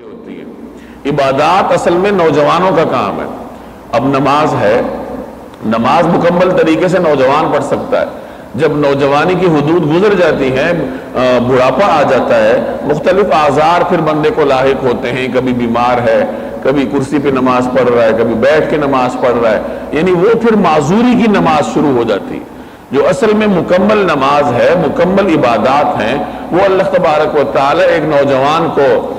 ہوتی ہے۔ عبادات اصل میں نوجوانوں کا کام ہے۔ اب نماز ہے، نماز مکمل طریقے سے نوجوان پڑھ سکتا ہے۔ جب نوجوانی کی حدود گزر جاتی ہیں، بڑھاپا آ جاتا ہے، مختلف آزار پھر بندے کو لاحق ہوتے ہیں، کبھی بیمار ہے، کبھی کرسی پہ نماز پڑھ رہا ہے، کبھی بیٹھ کے نماز پڑھ رہا ہے، یعنی وہ پھر معذوری کی نماز شروع ہو جاتی ہے۔ جو اصل میں مکمل نماز ہے، مکمل عبادات ہیں، وہ اللہ تبارک و تعالی ایک نوجوان کو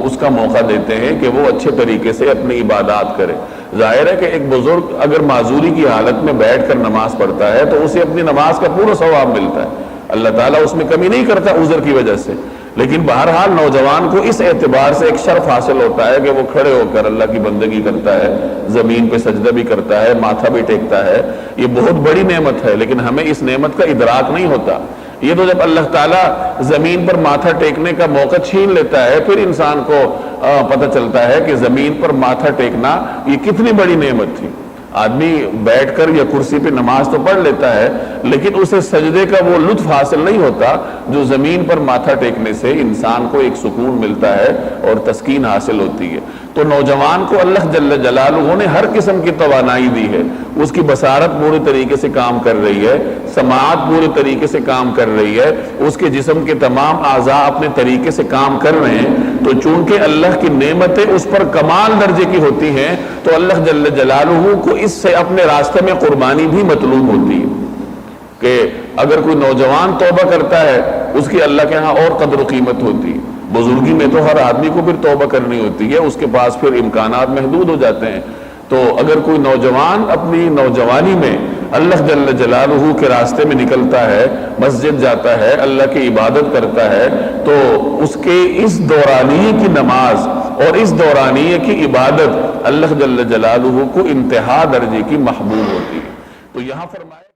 اس کا موقع دیتے ہیں کہ وہ اچھے طریقے سے اپنی عبادات کرے۔ ظاہر ہے کہ ایک بزرگ اگر معذوری کی حالت میں بیٹھ کر نماز پڑھتا ہے تو اسے اپنی نماز کا پورا ثواب ملتا ہے، اللہ تعالیٰ اس میں کمی نہیں کرتا عذر کی وجہ سے۔ لیکن بہرحال نوجوان کو اس اعتبار سے ایک شرف حاصل ہوتا ہے کہ وہ کھڑے ہو کر اللہ کی بندگی کرتا ہے، زمین پہ سجدہ بھی کرتا ہے، ماتھا بھی ٹیکتا ہے۔ یہ بہت بڑی نعمت ہے، لیکن ہمیں اس نعمت کا ادراک نہیں ہوتا۔ یہ تو جب اللہ تعالیٰ زمین پر ماتھا ٹیکنے کا موقع چھین لیتا ہے، پھر انسان کو پتہ چلتا ہے کہ زمین پر ماتھا ٹیکنا یہ کتنی بڑی نعمت تھی۔ آدمی بیٹھ کر یا کرسی پہ نماز تو پڑھ لیتا ہے، لیکن اسے سجدے کا وہ لطف حاصل نہیں ہوتا جو زمین پر ماتھا ٹیکنے سے انسان کو ایک سکون ملتا ہے اور تسکین حاصل ہوتی ہے۔ تو نوجوان کو اللہ جل جلالہ نے ہر قسم کی توانائی دی ہے، اس کی بصارت پورے طریقے سے کام کر رہی ہے، سماعت پورے طریقے سے کام کر رہی ہے، اس کے جسم کے تمام اعضاء اپنے طریقے سے کام کر رہے ہیں۔ تو چونکہ اللہ کی نعمتیں اس پر کمال درجے کی ہوتی ہیں، تو اللہ جل جلالہ کو اس سے اپنے راستے میں قربانی بھی مطلوب ہوتی ہے کہ اگر کوئی نوجوان توبہ کرتا ہے، اس کی اللہ کے ہاں اور قدر و قیمت ہوتی ہے۔ بزرگی میں تو ہر آدمی کو پھر توبہ کرنی ہوتی ہے، اس کے پاس پھر امکانات محدود ہو جاتے ہیں۔ تو اگر کوئی نوجوان اپنی نوجوانی میں اللہ جل جلالہ کے راستے میں نکلتا ہے، مسجد جاتا ہے، اللہ کی عبادت کرتا ہے، تو اس کے اس دورانیے کی نماز اور اس دورانیے کی عبادت اللہ جل جلالہ کو انتہا درجے کی محبوب ہوتی ہے۔ تو یہاں فرمایا